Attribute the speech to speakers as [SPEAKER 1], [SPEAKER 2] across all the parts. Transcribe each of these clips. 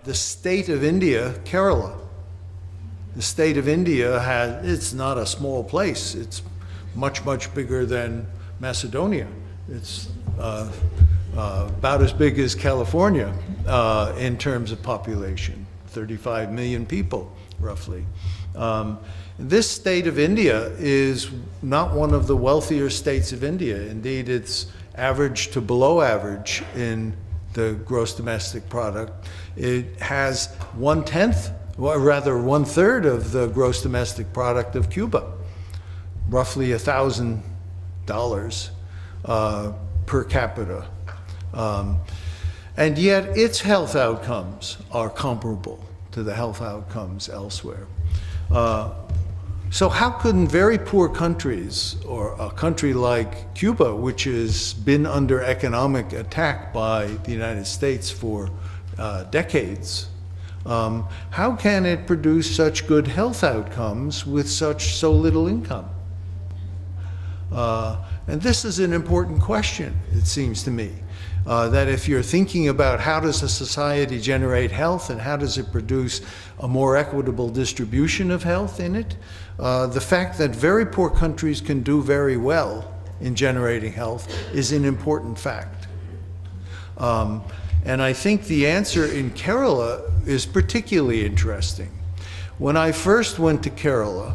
[SPEAKER 1] the state of India, Kerala. The state of India it's not a small place. It's much, much bigger than Macedonia. It's about as big as California in terms of population, 35 million people, roughly. This state of India is not one of the wealthier states of India. Indeed, it's average to below average in the gross domestic product. It has 1/10, or rather 1/3 of the gross domestic product of Cuba, roughly $1,000 per capita. And yet its health outcomes are comparable to the health outcomes elsewhere. So how couldn't very poor countries, or a country like Cuba, which has been under economic attack by the United States for decades, how can it produce such good health outcomes with so little income? And this is an important question, it seems to me. That if you're thinking about how does a society generate health and how does it produce a more equitable distribution of health in it, the fact that very poor countries can do very well in generating health is an important fact. And I think the answer in Kerala is particularly interesting. When I first went to Kerala,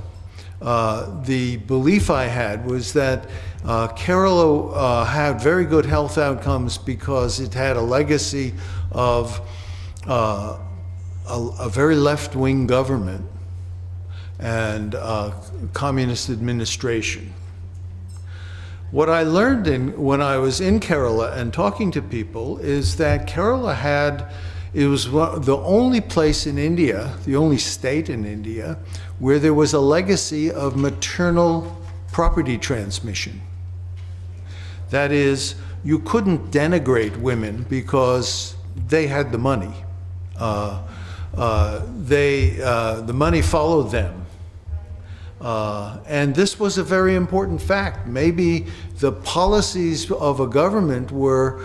[SPEAKER 1] the belief I had was that Kerala had very good health outcomes because it had a legacy of a very left-wing government and communist administration. What I learned when I was in Kerala and talking to people is that Kerala it was the only place in India, the only state in India, where there was a legacy of maternal property transmission. That is, you couldn't denigrate women because they had the money. The money followed them. And this was a very important fact. Maybe the policies of a government were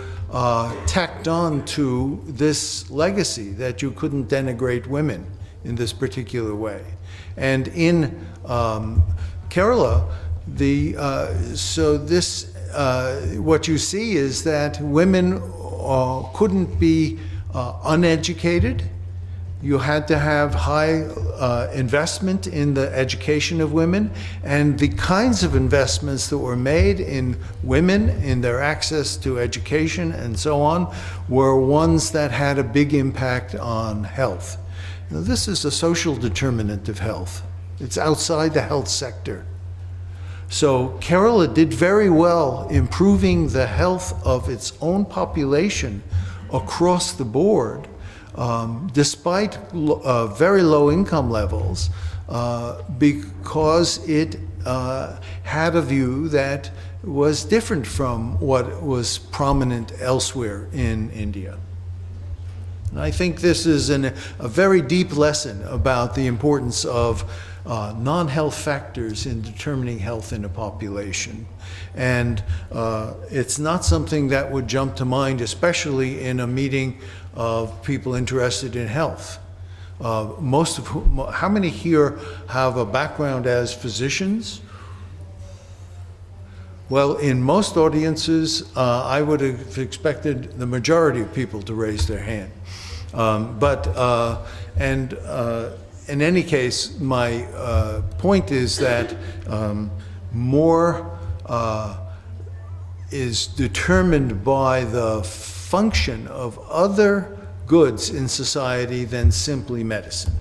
[SPEAKER 1] tacked on to this legacy that you couldn't denigrate women in this particular way. And in Kerala, what you see is that women couldn't be uneducated. You had to have high investment in the education of women, and the kinds of investments that were made in women, in their access to education and so on, were ones that had a big impact on health. Now, this is a social determinant of health. It's outside the health sector. So Kerala did very well improving the health of its own population across the board, despite very low income levels, because it had a view that was different from what was prominent elsewhere in India. And I think this is a very deep lesson about the importance of non-health factors in determining health in a population. And it's not something that would jump to mind, especially in a meeting of people interested in health. Most of whom, how many here have a background as physicians? Well, in most audiences, I would have expected the majority of people to raise their hand. In any case, my point is that more is determined by the function of other goods in society than simply medicine.